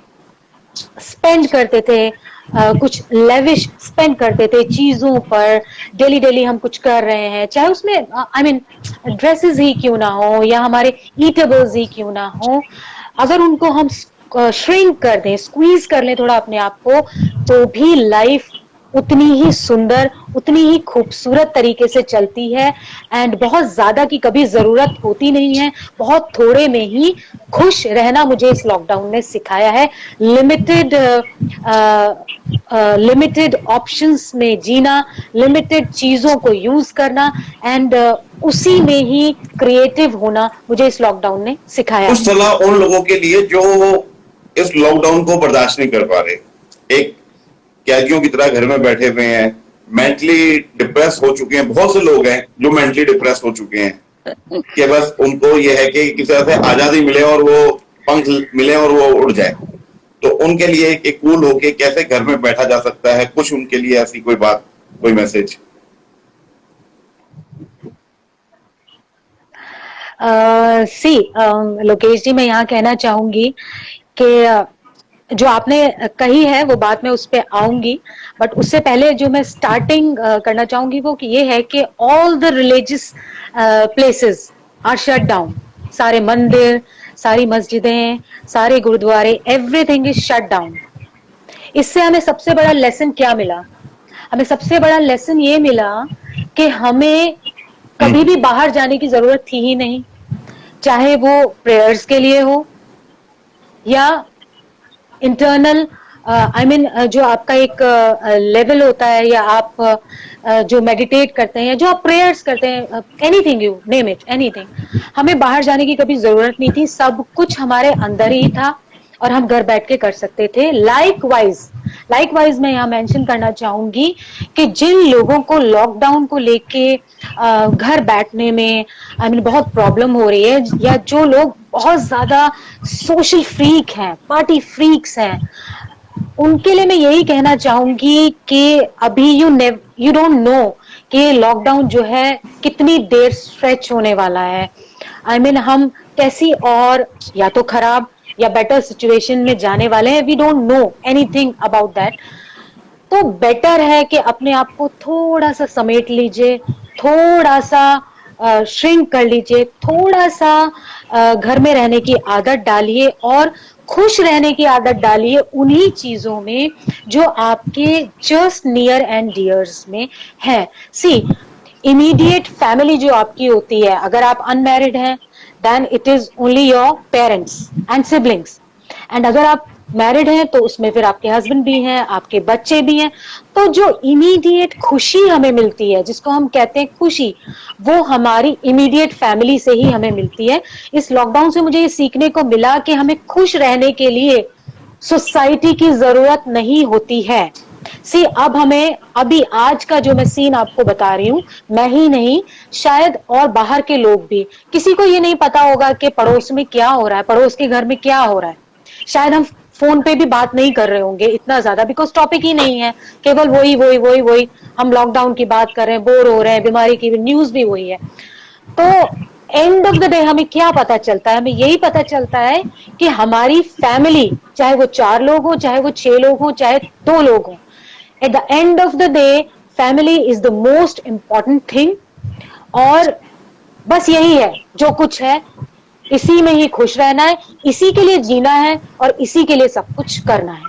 [SPEAKER 2] स्पेंड करते थे, कुछ लेविश स्पेंड करते थे चीजों पर, डेली डेली हम कुछ कर रहे हैं, चाहे उसमें आई मीन ड्रेसेस ही क्यों ना हो या हमारे ईटेबल्स ही क्यों ना हो, अगर उनको हम श्रिंक कर दें, स्क्वीज कर लें थोड़ा अपने आप को, तो भी लाइफ उतनी ही सुंदर, उतनी ही खूबसूरत तरीके से चलती है। एंड बहुत ज्यादा की कभी जरूरत होती नहीं है, बहुत थोड़े में ही खुश रहना मुझे इस लॉकडाउन ने सिखाया है। लिमिटेड ऑप्शंस में जीना, लिमिटेड चीजों को यूज करना, एंड उसी में ही क्रिएटिव होना मुझे इस लॉकडाउन ने सिखाया
[SPEAKER 1] कुछ
[SPEAKER 2] है।
[SPEAKER 1] सलाह उन लोगों के लिए जो इस लॉकडाउन को बर्दाश्त नहीं कर पा रहे, एक कैदियों की तरह घर में बैठे हुए हैं, मेंटली डिप्रेस हो चुके हैं। बहुत से लोग हैं जो मेंटली डिप्रेस हो चुके हैं कि बस उनको ये है कि किसी तरह से आजादी मिले और वो पंख मिले और वो उड़ जाए, तो उनके लिए एक कूल होके कैसे घर में बैठा जा सकता है, कुछ उनके लिए ऐसी कोई बात, कोई मैसेज?
[SPEAKER 2] सी लोकेश जी, मैं यहाँ कहना चाहूंगी कि जो आपने कही है वो बात मैं उस पर आऊंगी, बट उससे पहले जो मैं स्टार्टिंग करना चाहूंगी वो कि ये है कि all the religious places are shut down. सारे मंदिर, सारी मस्जिदें, सारे गुरुद्वारे, एवरीथिंग इज शट डाउन। इससे हमें सबसे बड़ा लेसन क्या मिला? हमें सबसे बड़ा लेसन ये मिला कि हमें कभी भी बाहर जाने की जरूरत थी ही नहीं, चाहे वो प्रेयर्स के लिए हो या इंटरनल जो आपका एक लेवल होता है, या आप जो मेडिटेट करते हैं या जो आप प्रेयर्स करते हैं, anything you name it, anything. हमें बाहर जाने की कभी जरूरत नहीं थी, सब कुछ हमारे अंदर ही था और हम घर बैठ के कर सकते थे। लाइकवाइज मैं यहाँ मेंशन करना चाहूंगी कि जिन लोगों को लॉकडाउन को लेके घर बैठने में बहुत प्रॉब्लम हो रही है, या जो लोग बहुत ज्यादा सोशल फ्रीक हैं, पार्टी फ्रीक्स हैं, उनके लिए मैं यही कहना चाहूंगी कि अभी यू डोंट नो कि लॉकडाउन जो है कितनी देर स्ट्रेच होने वाला है। हम कैसी और या तो खराब या बेटर सिचुएशन में जाने वाले हैं, we don't know anything about that. तो बेटर है कि अपने आप को थोड़ा सा समेट लीजिए, थोड़ा सा श्रिंक कर लीजिए, थोड़ा सा घर में रहने की आदत डालिए और खुश रहने की आदत डालिए उन्हीं चीजों में जो आपके जस्ट नियर एंड डियर्स में है। सी, इमीडिएट फैमिली जो आपकी होती है, अगर आप अनमैरिड हैं then it is only your parents and siblings, and अगर आप मैरिड हैं तो उसमें फिर आपके हस्बैंड भी हैं, आपके बच्चे भी हैं। तो जो इमीडिएट खुशी हमें मिलती है, जिसको हम कहते हैं खुशी, वो हमारी इमीडिएट फैमिली से ही हमें मिलती है। इस लॉकडाउन से मुझे ये सीखने को मिला कि हमें खुश रहने के लिए सोसाइटी की जरूरत नहीं होती है। सी, अब हमें अभी आज का जो मैं सीन आपको बता रही हूँ, मैं ही नहीं, शायद और बाहर के लोग भी, किसी को ये नहीं पता होगा कि पड़ोस में क्या हो रहा है, पड़ोस के घर में क्या हो रहा है। शायद हम फोन पे भी बात नहीं कर रहे होंगे इतना ज्यादा, बिकॉज टॉपिक ही नहीं है, केवल वही हम लॉकडाउन की बात कर रहे हैं, बोर हो रहे हैं, बीमारी की न्यूज भी वही है। तो एंड ऑफ द डे हमें क्या पता चलता है? हमें यही पता चलता है कि हमारी फैमिली, चाहे वो 4 लोग हो, चाहे वो 6 लोग हो, चाहे 2 लोग हो, at the end of the day family is the most important thing. और बस यही है जो कुछ है, इसी में ही खुश रहना है, इसी के लिए जीना है और इसी के लिए सब कुछ करना है।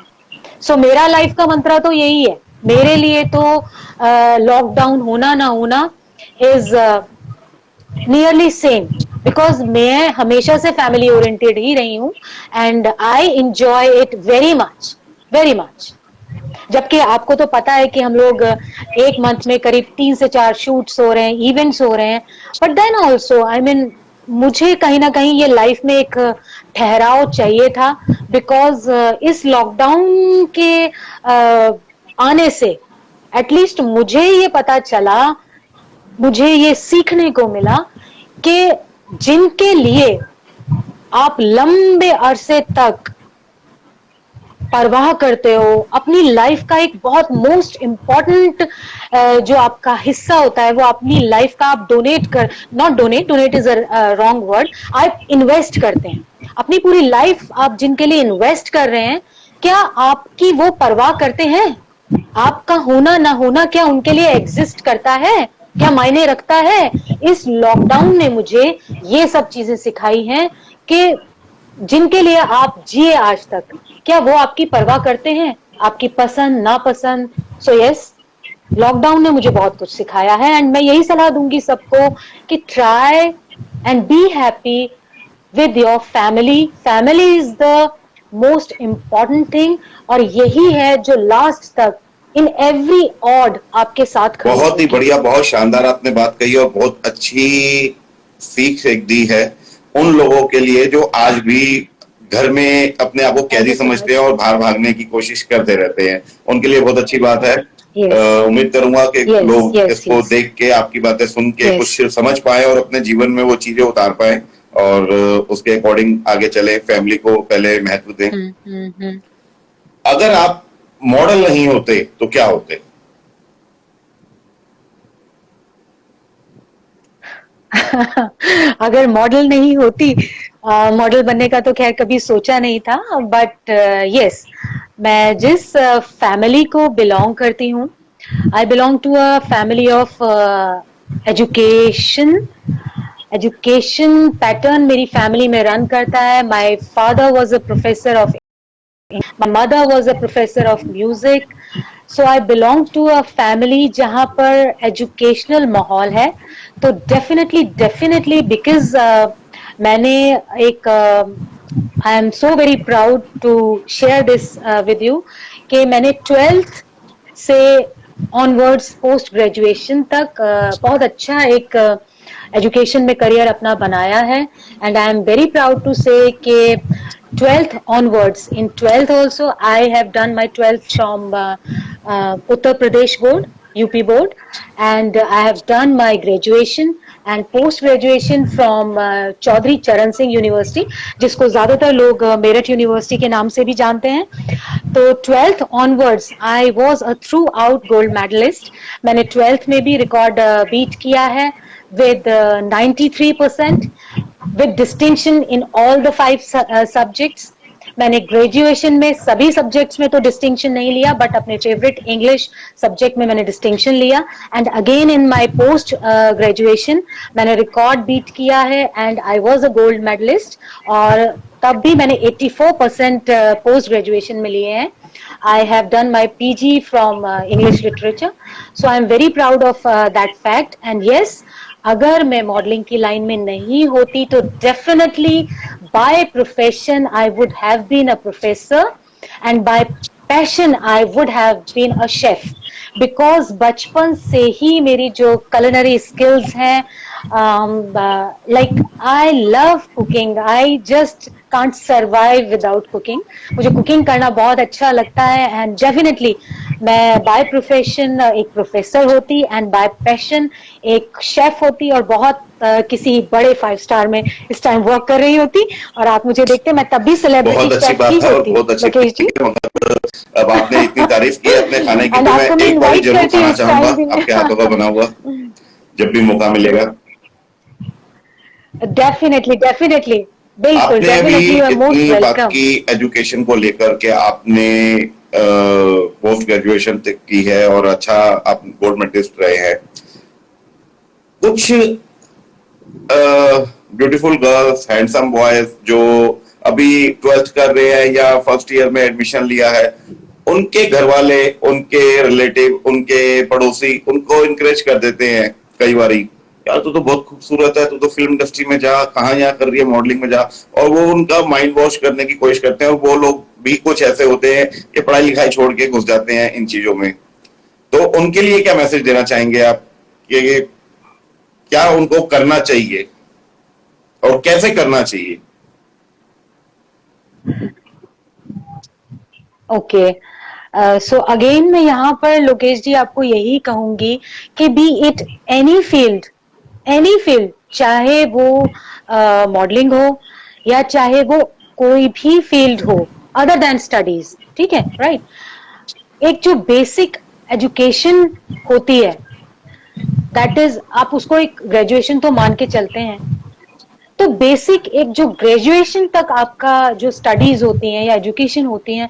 [SPEAKER 2] सो मेरा लाइफ का मंत्र तो यही है। मेरे लिए तो लॉकडाउन होना ना होना इज नियरली सेम, बिकॉज मैं हमेशा से फैमिली ओरिएंटेड ही रही हूँ and I enjoy it very much, very much. जबकि आपको तो पता है कि हम लोग एक मंथ में करीब 3 से 4 शूट्स हो रहे हैं, इवेंट्स हो रहे हैं, बट देन ऑल्सो मुझे कहीं ना कहीं ये लाइफ में एक ठहराव चाहिए था, बिकॉज इस लॉकडाउन के आने से एटलीस्ट मुझे ये पता चला, मुझे ये सीखने को मिला कि जिनके लिए आप लंबे अरसे तक परवाह करते हो, अपनी लाइफ का एक बहुत मोस्ट इम्पॉर्टेंट जो आपका हिस्सा होता है, वो अपनी लाइफ का आप donate is a wrong word, आप इन्वेस्ट करते हैं अपनी पूरी लाइफ, आप जिनके लिए इन्वेस्ट कर रहे हैं, क्या आपकी वो परवाह करते हैं? आपका होना ना होना क्या उनके लिए एग्जिस्ट करता है, क्या मायने रखता है? इस लॉकडाउन ने मुझे ये सब चीजें सिखाई हैं कि जिनके लिए आप जिए आज तक, क्या वो आपकी परवाह करते हैं, आपकी पसंद नापसंद? सो यस, लॉकडाउन ने मुझे बहुत कुछ सिखाया है एंड मैं यही सलाह दूंगी सबको कि try and be happy with your family. Family is the most important thing और यही है जो लास्ट तक इन एवरी ऑड आपके साथ खड़ी
[SPEAKER 1] बहुत ही बढ़िया, बहुत शानदार आपने बात कही और बहुत अच्छी सीख एक दी है उन लोगों के लिए जो आज भी घर में अपने आप को कैदी समझते हैं और बाहर भागने की कोशिश करते रहते हैं, उनके लिए बहुत अच्छी बात है। उम्मीद करूंगा कि लोग इसको देख के, आपकी बातें सुन के कुछ समझ पाए और अपने जीवन में वो चीजें उतार पाए और उसके अकॉर्डिंग आगे चले, फैमिली को पहले महत्व दें। अगर आप मॉडल नहीं होते तो क्या होते?
[SPEAKER 2] अगर मॉडल नहीं होती, मॉडल बनने का तो खैर कभी सोचा नहीं था, बट यस, मैं जिस फैमिली को बिलोंग करती हूँ, I belong to a family of education. Education pattern मेरी फैमिली में रन करता है। My father was a professor of, my mother was a professor of music, so I belong to a family जहाँ पर educational माहौल है। तो definitely because मैंने एक I am so very proud to share this with you कि मैंने 12th से ऑनवर्ड्स पोस्ट ग्रेजुएशन तक बहुत अच्छा एक एजुकेशन में करियर अपना बनाया है। And I am very proud to say कि 12th onwards, in 12th also I have done my 12th from Uttar Pradesh board, UP board, and I have done my graduation and post graduation from Chaudhry Charan Singh University, जिसको ज्यादातर लोग Meerut university के नाम से भी जानते हैं। तो 12th onwards I was a throughout gold medalist। मैंने 12th में भी रिकॉर्ड बीट किया है with 93%, with distinction in all the 5 subjects। मैंने ग्रेजुएशन में सभी सब्जेक्ट्स में तो डिस्टिंक्शन नहीं लिया, बट अपने फेवरेट इंग्लिश सब्जेक्ट में मैंने डिस्टिंक्शन लिया। And again in my post graduation मैंने रिकॉर्ड बीट किया है and I was a gold medallist. और तब भी मैंने 84% पोस्ट ग्रेजुएशन में लिए हैं। I have done my PG from English literature, so I am very proud of that fact। And yes, अगर मैं मॉडलिंग की लाइन में नहीं होती तो definitely by profession I would have been a professor and by passion I would have been a chef. Because बचपन से ही मेरी जो culinary skills हैं, like I love cooking, I just can't survive without cooking। मुझे cooking करना बहुत अच्छा लगता है एंड डेफिनेटली मैं बाय प्रोफेशन एक प्रोफेसर होती एंड बाय पैशन एक शेफ होती और बहुत किसी बड़े 5 स्टार में इस टाइम वर्क कर रही होती। और आप मुझे देखते मैं तब भी सेलिब्रिटी
[SPEAKER 1] बहुत अच्छी
[SPEAKER 2] शेफ
[SPEAKER 1] बात
[SPEAKER 2] ही
[SPEAKER 1] है और
[SPEAKER 2] होती।
[SPEAKER 1] बहुत अच्छी
[SPEAKER 2] राकेश जी,
[SPEAKER 1] अब आपने इतनी तारीफ की है अपने खाने की,
[SPEAKER 2] एंड
[SPEAKER 1] तो मैं
[SPEAKER 2] आपको मैं
[SPEAKER 1] एक बारी
[SPEAKER 2] इनवाइट
[SPEAKER 1] जरूर
[SPEAKER 2] करती हूँ
[SPEAKER 1] खाना
[SPEAKER 2] इस
[SPEAKER 1] चाहूंगा
[SPEAKER 2] टाइम भी।
[SPEAKER 1] आपके हाथों का बना हुआ, जब भी मौका मिलेगा।
[SPEAKER 2] डेफिनेटली बिल्कुल,
[SPEAKER 1] आपने अभी
[SPEAKER 2] डेफिनेटली, यू आर मोस्ट
[SPEAKER 1] इतनी बात
[SPEAKER 2] वेलकम।
[SPEAKER 1] की एजुकेशन को लेकर के, आपने पोस्ट ग्रेजुएशन तक की है और अच्छा आप गोल्ड मेडलिस्ट रहे हैं। कुछ ब्यूटीफुल गर्ल्स, हैंडसम बॉयज जो अभी 12th कर रहे हैं या फर्स्ट ईयर में एडमिशन लिया है, उनके घर वाले, उनके रिलेटिव, उनके पड़ोसी उनको इनकरेज कर देते हैं कई बारी, यार तू तो बहुत खूबसूरत है, तू तो फिल्म इंडस्ट्री में जा, कहाँ यहाँ कर रही है, मॉडलिंग में जा। और वो उनका माइंड वॉश करने की कोशिश करते हैं और वो लोग भी कुछ ऐसे होते हैं कि पढ़ाई लिखाई छोड़ के घुस जाते हैं इन चीजों में। तो उनके लिए क्या मैसेज देना चाहेंगे आप कि क्या उनको करना चाहिए और कैसे करना चाहिए?
[SPEAKER 2] ओके, सो अगेन मैं यहाँ पर लोकेश जी आपको यही कहूंगी कि बी इट एनी फील्ड, चाहे वो मॉडलिंग हो या चाहे वो कोई भी फील्ड हो अदर देन स्टडीज, ठीक है, राइट। एक जो बेसिक एजुकेशन होती है, दैट इज, आप उसको एक ग्रेजुएशन तो मान के चलते हैं, तो बेसिक एक जो ग्रेजुएशन तक आपका जो स्टडीज होती हैं या एजुकेशन होती हैं,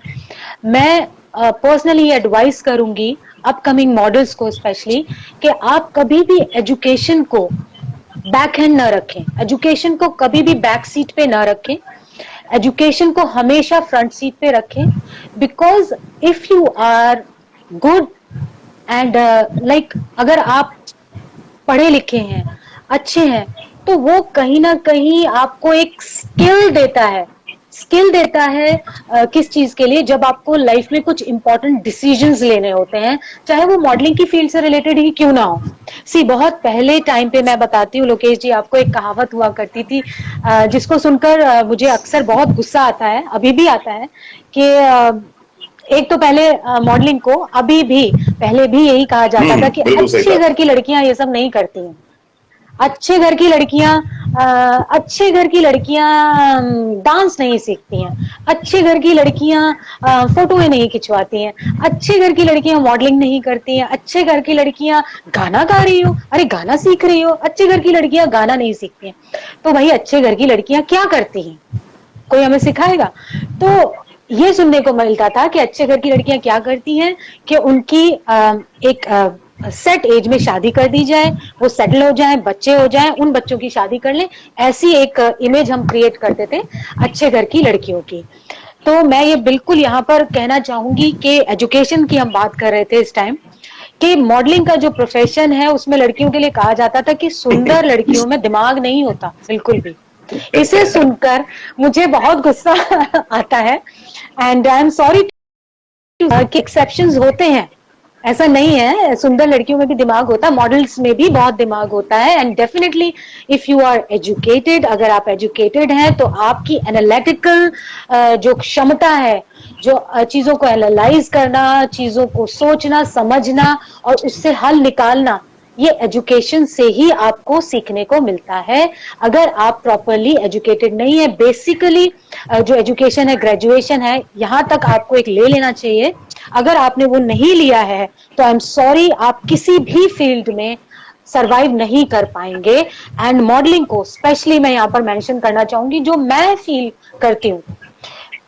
[SPEAKER 2] मैं पर्सनली एडवाइस करूंगी अपकमिंग मॉडल्स को स्पेशली कि आप कभी भी एजुकेशन को बैक हैंड ना रखें, एजुकेशन को कभी भी बैक सीट पे ना रखें, एजुकेशन को हमेशा फ्रंट सीट पे रखें। Because if you are good and like, अगर आप पढ़े लिखे हैं, अच्छे हैं, तो वो कहीं ना कहीं आपको एक स्किल देता है किस चीज के लिए, जब आपको लाइफ में कुछ इंपॉर्टेंट डिसीजंस लेने होते हैं, चाहे वो मॉडलिंग की फील्ड से रिलेटेड ही क्यों ना हो। सी, बहुत पहले टाइम पे मैं बताती हूँ लोकेश जी आपको, एक कहावत हुआ करती थी जिसको सुनकर मुझे अक्सर बहुत गुस्सा आता है, अभी भी आता है, कि एक तो पहले मॉडलिंग को अभी भी, पहले भी यही कहा जाता था कि
[SPEAKER 1] बिल्कुल सही
[SPEAKER 2] अच्छे
[SPEAKER 1] बात।
[SPEAKER 2] घर की लड़कियां ये सब नहीं करती हैं। अच्छे घर की लड़कियां अच्छे घर की लड़कियां डांस नहीं सीखती हैं, अच्छे घर की लड़कियां फोटोएं नहीं खिंचवाती हैं, अच्छे घर की लड़कियां मॉडलिंग नहीं करती हैं, अच्छे घर की लड़कियां गाना गा रही हो, अरे गाना सीख रही हो, अच्छे घर की लड़कियां गाना नहीं सीखती हैं। तो भाई अच्छे घर की लड़कियां क्या करती हैं, कोई हमें सिखाएगा? तो ये सुनने को मिलता था कि अच्छे घर की लड़कियां क्या करती हैं कि उनकी एक सेट एज में शादी कर दी जाए, वो सेटल हो जाए, बच्चे हो जाए, उन बच्चों की शादी कर लें, ऐसी एक इमेज हम क्रिएट करते थे अच्छे घर की लड़कियों की। तो मैं ये बिल्कुल यहाँ पर कहना चाहूंगी कि एजुकेशन की हम बात कर रहे थे इस टाइम, कि मॉडलिंग का जो प्रोफेशन है उसमें लड़कियों के लिए कहा जाता था कि सुंदर लड़कियों में दिमाग नहीं होता बिल्कुल भी। इसे सुनकर मुझे बहुत गुस्सा आता है, एंड आई एम सॉरी कि एक्सेप्शंस होते हैं, ऐसा नहीं है, सुंदर लड़कियों में भी दिमाग होता है, मॉडल्स में भी बहुत दिमाग होता है, and definitely if you are educated, अगर आप एजुकेटेड हैं तो आपकी एनालिटिकल जो क्षमता है, जो चीजों को एनालाइज करना, चीजों को सोचना, समझना और उससे हल निकालना, ये एजुकेशन से ही आपको सीखने को मिलता है। अगर आप प्रॉपरली एजुकेटेड नहीं है, बेसिकली जो एजुकेशन है, ग्रेजुएशन है, यहाँ तक आपको एक ले लेना चाहिए। अगर आपने वो नहीं लिया है तो आई एम सॉरी, आप किसी भी फील्ड में सरवाइव नहीं कर पाएंगे। एंड मॉडलिंग को स्पेशली मैं यहाँ पर मेंशन करना चाहूंगी, जो मैं फील करती हूँ,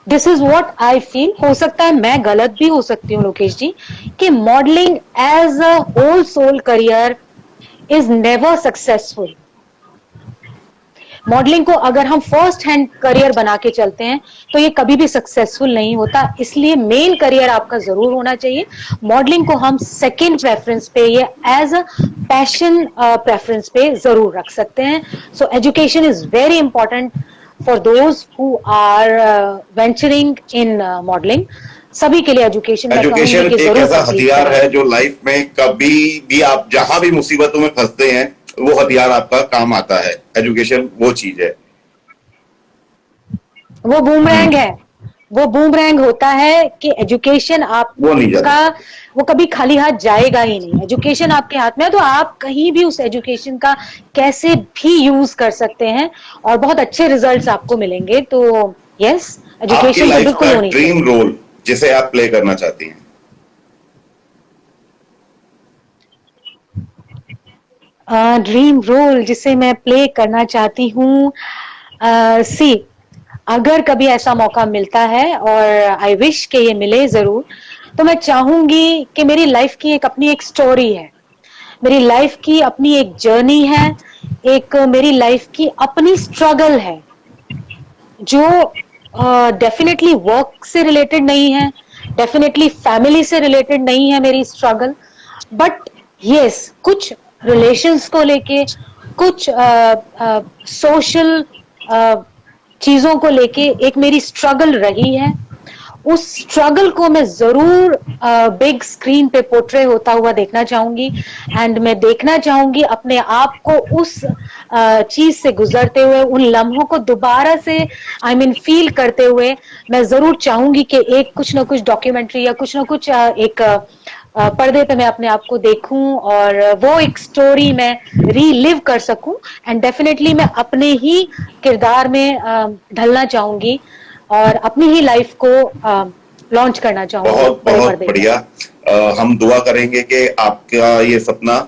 [SPEAKER 2] this is what I feel, हो सकता है मैं गलत भी हो सकती हूँ लोकेश जी, कि modelling as a whole sole career is never successful. Modelling को अगर हम फर्स्ट हैंड करियर बना के चलते हैं तो ये कभी भी सक्सेसफुल नहीं होता, इसलिए मेन करियर आपका जरूर होना चाहिए। मॉडलिंग को हम सेकंड प्रेफरेंस पे या एज अ पैशन प्रेफरेंस पे जरूर रख सकते हैं। So education is very important for those who are venturing in modelling. सभी के लिए एजुकेशन मैं कहूंगी
[SPEAKER 1] एजुकेशन
[SPEAKER 2] कि
[SPEAKER 1] एक
[SPEAKER 2] जरूर
[SPEAKER 1] ऐसा
[SPEAKER 2] कंप्लीट
[SPEAKER 1] हथियार
[SPEAKER 2] करें।
[SPEAKER 1] है जो लाइफ में कभी भी आप जहां भी मुसीबतों में फंसते हैं, वो हथियार आपका काम आता है। एजुकेशन वो चीज है।
[SPEAKER 2] वो बूमरैंग है, वो बूमरैंग होता है कि एजुकेशन
[SPEAKER 1] वो नहीं
[SPEAKER 2] आपका,
[SPEAKER 1] जाता।
[SPEAKER 2] वो कभी खाली हाथ जाएगा ही नहीं। एजुकेशन आपके हाथ में है तो आप कहीं भी उस एजुकेशन का कैसे भी यूज कर सकते हैं और बहुत अच्छे रिजल्ट्स आपको मिलेंगे। तो यस,
[SPEAKER 1] आपकी
[SPEAKER 2] एजुकेशन तो
[SPEAKER 1] लाइफ
[SPEAKER 2] बिल्कुल
[SPEAKER 1] का
[SPEAKER 2] होनी
[SPEAKER 1] ड्रीम
[SPEAKER 2] चाहिए।
[SPEAKER 1] रोल जिसे आप प्ले करना चाहती हैं।
[SPEAKER 2] ड्रीम रोल जिसे मैं प्ले करना चाहती हूँ, सी, अगर कभी ऐसा मौका मिलता है और आई विश कि ये मिले जरूर, तो मैं चाहूंगी कि मेरी लाइफ की एक अपनी एक स्टोरी है, मेरी लाइफ की अपनी एक जर्नी है, एक मेरी लाइफ की अपनी स्ट्रगल है, जो डेफिनेटली वर्क से रिलेटेड नहीं है, डेफिनेटली फैमिली से रिलेटेड नहीं है मेरी स्ट्रगल, बट यस, कुछ रिलेशंस को लेके, कुछ सोशल चीजों को लेके एक मेरी स्ट्रगल रही है। उस स्ट्रगल को मैं जरूर बिग स्क्रीन पे पोर्ट्रे होता हुआ देखना चाहूंगी, एंड मैं देखना चाहूंगी अपने आप को उस चीज से गुजरते हुए, उन लम्हों को दोबारा से आई मीन फील करते हुए। मैं जरूर चाहूंगी कि एक कुछ ना कुछ डॉक्यूमेंट्री या कुछ ना कुछ एक पर्दे पे मैं अपने आप को देखूं और वो एक स्टोरी मैं रीलिव कर सकूं, एंड डेफिनेटली मैं अपने ही किरदार में ढलना चाहूंगी और अपनी ही लाइफ को लॉन्च करना चाहूंगी
[SPEAKER 1] बहुत
[SPEAKER 2] बड़े
[SPEAKER 1] बहुत
[SPEAKER 2] पर्दे पे।
[SPEAKER 1] बढ़िया। हम दुआ करेंगे कि आपका ये सपना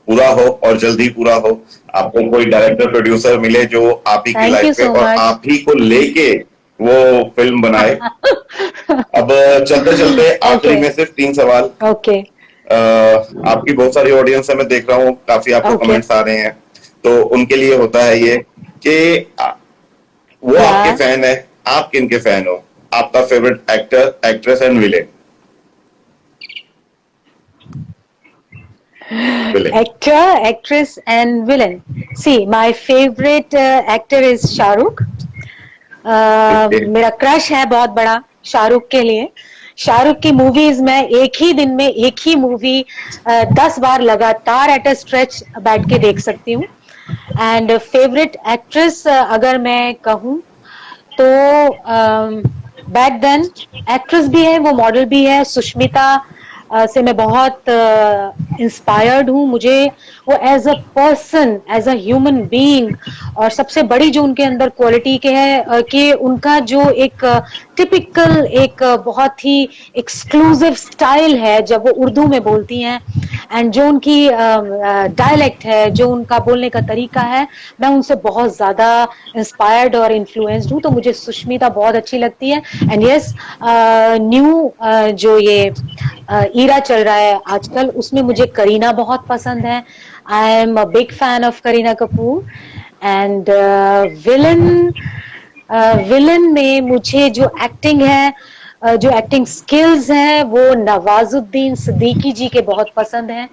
[SPEAKER 1] पूरा हो और जल्दी पूरा हो। आपको कोई डायरेक्टर प्रोड्यूसर मिले जो आप ही की
[SPEAKER 2] थैंक यू
[SPEAKER 1] लाइफ पे
[SPEAKER 2] सो
[SPEAKER 1] और
[SPEAKER 2] मच।
[SPEAKER 1] आप ही को लेके वो फिल्म बनाए। अब चलते चलते आखिरी
[SPEAKER 2] ओके
[SPEAKER 1] में सिर्फ 3 सवाल।
[SPEAKER 2] ओके
[SPEAKER 1] आपकी बहुत सारी ऑडियंस है, मैं देख रहा हूँ, काफी आपको
[SPEAKER 2] ओके
[SPEAKER 1] कमेंट्स आ रहे हैं, तो उनके लिए होता है ये कि वो आपके
[SPEAKER 2] या
[SPEAKER 1] फैन है, आप किनके फैन हो? आपका favourite actor, actress and villain. Villain.
[SPEAKER 2] actor, actress, and villain. See, my favorite actor is Shahrukh. मेरा क्रश है बहुत बड़ा शाहरुख के लिए। शाहरुख की मूवीज में एक ही दिन में एक ही मूवी 10 बार लगातार एट अ स्ट्रेच बैठ के देख सकती हूँ। एंड फेवरेट एक्ट्रेस अगर मैं कहूँ तो बैक देन एक्ट्रेस भी है, वो मॉडल भी है, सुष्मिता से मैं बहुत इंस्पायर्ड हूँ। मुझे वो as a person, as a human being, और सबसे बड़ी जो उनके अंदर क्वालिटी के है कि उनका जो एक टिपिकल एक बहुत ही एक्सक्लूसिव स्टाइल है जब वो उर्दू में बोलती हैं, एंड जो उनकी डायलेक्ट है, जो उनका बोलने का तरीका है, मैं उनसे बहुत ज्यादा इंस्पायर्ड और इन्फ्लुएंस्ड हूँ। तो मुझे सुष्मिता बहुत अच्छी लगती है। एंड यस, न्यू जो ये ईरा चल रहा है आजकल, उसमें मुझे करीना बहुत पसंद है। I am a big fan of Kareena Kapoor. And villain, villain में मुझे जो एक्टिंग है, जो एक्टिंग स्किल्स हैं, वो नवाजुद्दीन सिद्दीकी जी के बहुत पसंद हैं,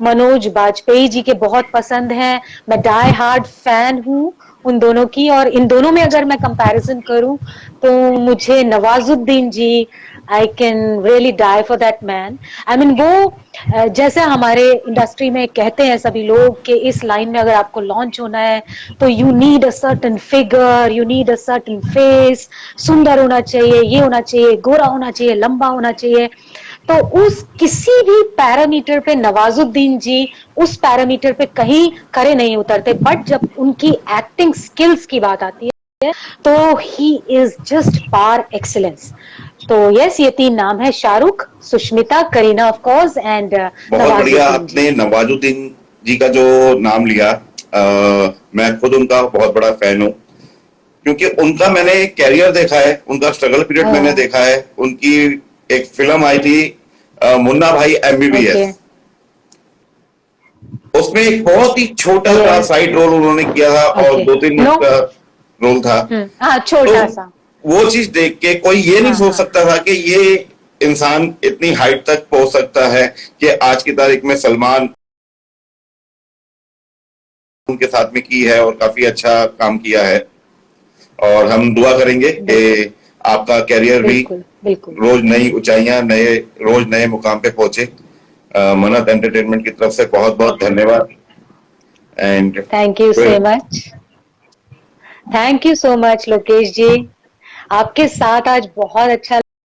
[SPEAKER 2] मनोज बाजपेयी जी के बहुत पसंद हैं। मैं डाई हार्ड फैन हूँ उन दोनों की, और इन दोनों में अगर मैं कंपैरिजन करूं तो मुझे Nawazuddin ji, I can really die for that man. I mean वो जैसे हमारे इंडस्ट्री में कहते हैं सभी लोग कि इस लाइन में अगर आपको लॉन्च होना है तो you need a certain figure, you need a certain face, सुंदर होना चाहिए, ये होना चाहिए, गोरा होना चाहिए, लंबा होना चाहिए। तो उस किसी भी पैरामीटर पे नवाजुद्दीन जी उस पैरामीटर पे कहीं खरे नहीं उतरते, बट जब उनकी एक्टिंग स्किल्स की बात आती है तो he is just par excellence. तो यस, ये तीन नाम है, Shahrukh, Sushmita, Kareena of course, and
[SPEAKER 1] बहुत बढ़िया
[SPEAKER 2] नवाजुद्दीन जी।
[SPEAKER 1] आपने नवाजुद्दीन जी का जो नाम लिया। मैं खुद उनका बहुत बड़ा फैन हूँ, क्योंकि उनका मैंने कैरियर देखा है, उनका स्ट्रगल पीरियड मैंने देखा है। उनकी एक फिल्म आई थी मुन्ना भाई
[SPEAKER 2] ओके,
[SPEAKER 1] एमबीबीएस, उसमें एक बहुत ही छोटा सा
[SPEAKER 2] यस,
[SPEAKER 1] साइड रोल उन्होंने किया था और
[SPEAKER 2] ओके,
[SPEAKER 1] 2-3 मिनट
[SPEAKER 2] नो,
[SPEAKER 1] का रोल था।
[SPEAKER 2] हाँ,
[SPEAKER 1] तो
[SPEAKER 2] छोटा सा,
[SPEAKER 1] वो चीज देख के कोई ये नहीं
[SPEAKER 2] हाँ
[SPEAKER 1] सोच
[SPEAKER 2] हाँ,
[SPEAKER 1] सकता था कि ये इंसान इतनी हाइट तक पहुंच सकता है कि आज की तारीख में सलमान उनके साथ में की है और काफी अच्छा काम किया है। और हम दुआ करेंगे
[SPEAKER 2] बिल्कुल,
[SPEAKER 1] कि आपका कैरियर भी
[SPEAKER 2] बिल्कुल, बिल्कुल।
[SPEAKER 1] रोज नई ऊंचाइयां, रोज नए मुकाम पे पहुंचे। मन्नत एंटरटेनमेंट की तरफ से बहुत बहुत धन्यवाद। And
[SPEAKER 2] thank you so much, thank you so much Lokesh ji. आपके साथ आज बहुत अच्छा